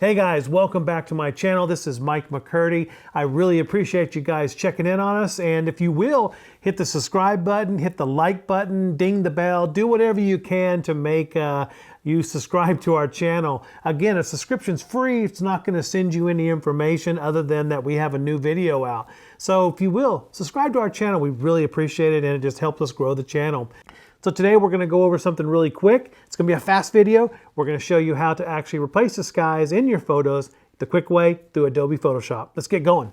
Hey guys, welcome back to my channel. This is Mike McCurdy. I really appreciate you guys checking in on us. And if you will, hit the subscribe button, hit the like button, ding the bell, do whatever you can to make you subscribe to our channel. Again, a subscription's free. It's not going to send you any information other than that we have a new video out. So if you will, subscribe to our channel. We really appreciate it, and it just helps us grow the channel. So today we're going to go over something really quick. It's going to be a fast video. We're going to show you how to actually replace the skies in your photos the quick way through Adobe Photoshop. Let's get going.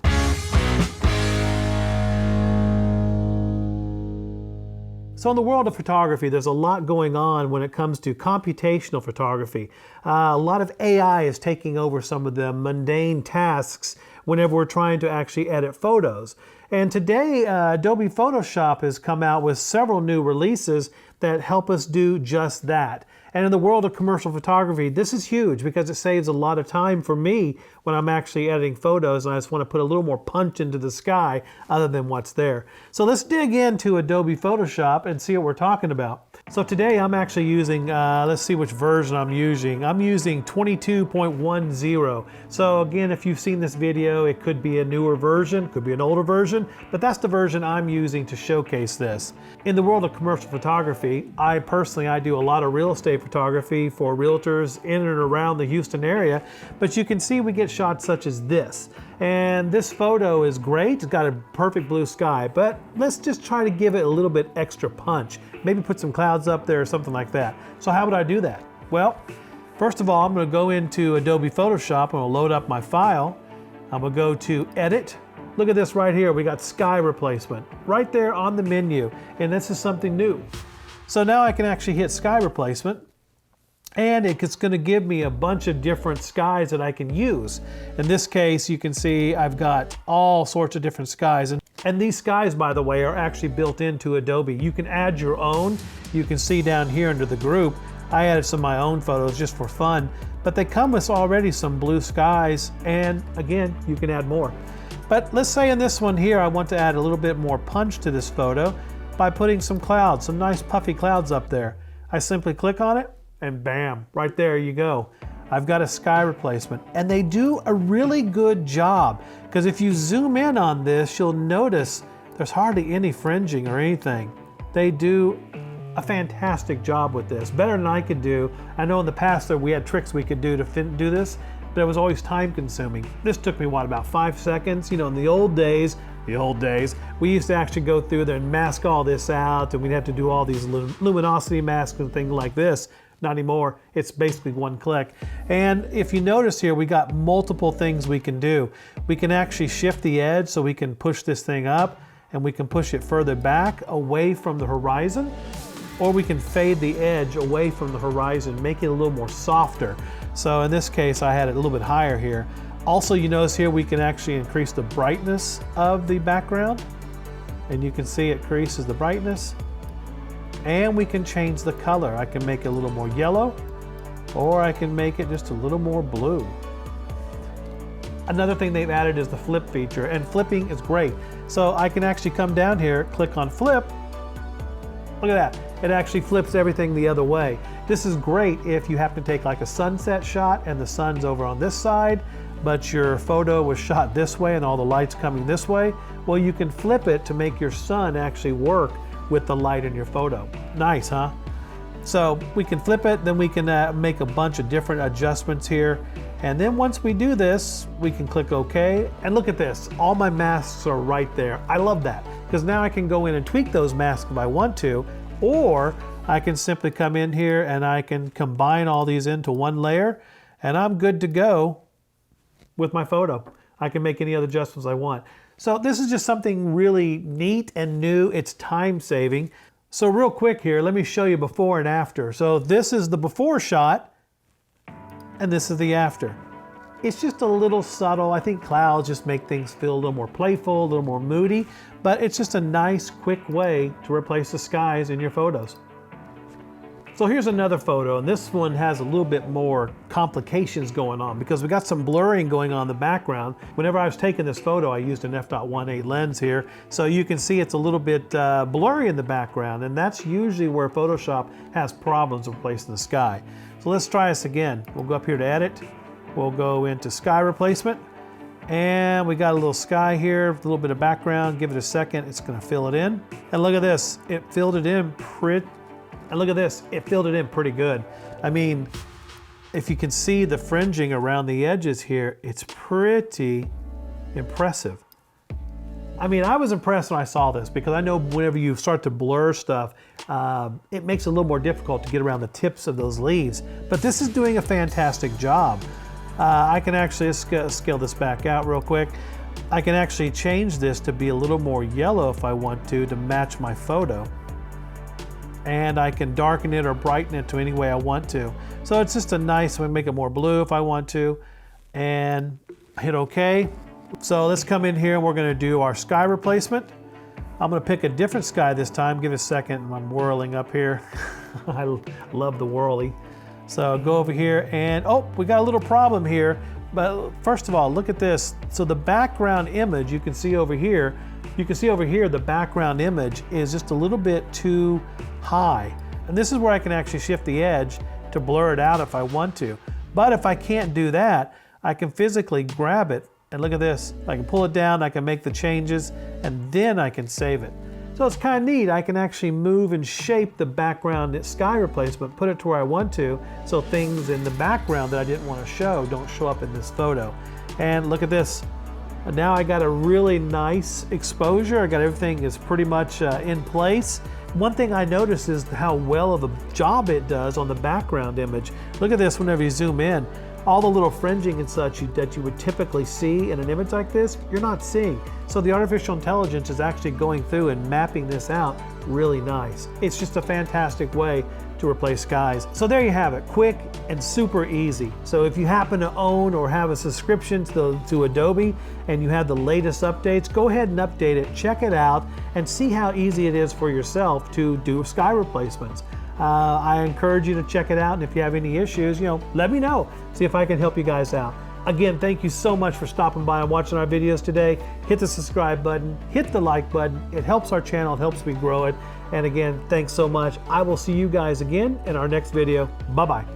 So in the world of photography, there's a lot going on when it comes to computational photography. A lot of AI is taking over some of the mundane tasks whenever we're trying to actually edit photos. And today, Adobe Photoshop has come out with several new releases that help us do just that. And in the world of commercial photography, this is huge because it saves a lot of time for me when I'm actually editing photos and I just want to put a little more punch into the sky other than what's there. So let's dig into Adobe Photoshop and see what we're talking about. So today I'm actually using, let's see which version I'm using. I'm using 22.10. So again, if you've seen this video, it could be a newer version, could be an older version, but that's the version I'm using to showcase this. In the world of commercial photography, I do a lot of real estate photography for realtors in and around the Houston area, but you can see we get shots such as this. And this photo is great, it's got a perfect blue sky, but let's just try to give it a little bit extra punch. Maybe put some clouds up there or something like that. So how would I do that? Well, first of all, I'm going to go into Adobe Photoshop, I'm going to load up my file, I'm going to go to Edit. Look at this right here, we got sky replacement right there on the menu, and this is something new. So now I can actually hit sky replacement, and it's going to give me a bunch of different skies that I can use. In this case, you can see I've got all sorts of different skies. And these skies, by the way, are actually built into Adobe. You can add your own. You can see down here under the group, I added some of my own photos just for fun, but they come with already some blue skies, and again, you can add more. But let's say in this one here, I want to add a little bit more punch to this photo by putting some clouds, some nice puffy clouds up there. I simply click on it, and bam, right there you go. I've got a sky replacement, and they do a really good job, because if you zoom in on this, you'll notice there's hardly any fringing or anything. They do a fantastic job with this, better than I could do. I know in the past that we had tricks we could do to do this, but it was always time consuming. This took me, what, about 5 seconds? You know, in the old days, we used to actually go through there and mask all this out, and we'd have to do all these luminosity masks and things like this. Not anymore, it's basically one click. And if you notice here, we got multiple things we can do. We can actually shift the edge so we can push this thing up, and we can push it further back away from the horizon, or we can fade the edge away from the horizon, make it a little more softer. So in this case, I had it a little bit higher here. Also, you notice here we can actually increase the brightness of the background, and you can see it increases the brightness. And we can change the color. I can make it a little more yellow, or I can make it just a little more blue. Another thing they've added is the flip feature, and flipping is great. So I can actually come down here, click on flip. Look at that. It actually flips everything the other way. This is great if you happen to take like a sunset shot and the sun's over on this side, but your photo was shot this way and all the light's coming this way. Well, you can flip it to make your sun actually work with the light in your photo. Nice, huh? So we can flip it, then we can make a bunch of different adjustments here. And then once we do this, we can click OK. And look at this, all my masks are right there. I love that, because now I can go in and tweak those masks if I want to, or I can simply come in here and I can combine all these into one layer, and I'm good to go with my photo. I can make any other adjustments I want. So this is just something really neat and new. It's time saving. So real quick here, let me show you before and after. So this is the before shot, and this is the after. It's just a little subtle. I think clouds just make things feel a little more playful, a little more moody, but it's just a nice, quick way to replace the skies in your photos. So here's another photo, and this one has a little bit more complications going on because we got some blurring going on in the background. Whenever I was taking this photo, I used an f.18 lens here, so you can see it's a little bit blurry in the background, and that's usually where Photoshop has problems replacing the sky. So let's try this again. We'll go up here to Edit, We'll go into sky replacement. And we got a little sky here, a little bit of background. Give it a second, it's gonna fill it in. And look at this, it filled it in pretty good. I mean, if you can see the fringing around the edges here, it's pretty impressive. I mean, I was impressed when I saw this because I know whenever you start to blur stuff, it makes it a little more difficult to get around the tips of those leaves. But this is doing a fantastic job. I can actually scale this back out real quick. I can actually change this to be a little more yellow if I want to match my photo. And I can darken it or brighten it to any way I want to. So it's just a nice, I make it more blue if I want to, and hit OK. So let's come in here and we're gonna do our sky replacement. I'm gonna pick a different sky this time. Give it a second, I'm whirling up here. I love the whirly. So go over here and, oh, we got a little problem here. But first of all, look at this. So the background image, you can see over here, the background image is just a little bit too high. And this is where I can actually shift the edge to blur it out if I want to. But if I can't do that, I can physically grab it and look at this. I can pull it down, I can make the changes, and then I can save it. So it's kind of neat. I can actually move and shape the background sky replacement, put it to where I want to, so things in the background that I didn't want to show don't show up in this photo. And look at this. Now I got a really nice exposure. I got everything is pretty much in place. One thing I noticed is how well of a job it does on the background image. Look at this whenever you zoom in. All the little fringing and such that you would typically see in an image like this, you're not seeing. So the artificial intelligence is actually going through and mapping this out really nice. It's just a fantastic way to replace skies. So there you have it, quick and super easy. So if you happen to own or have a subscription to Adobe and you have the latest updates, go ahead and update it, check it out, and see how easy it is for yourself to do sky replacements. I encourage you to check it out, and if you have any issues, let me know. See if I can help you guys out. Again, thank you so much for stopping by and watching our videos today. Hit the subscribe button, hit the like button. It helps our channel, it helps me grow it. And again, thanks so much. I will see you guys again in our next video. Bye-bye.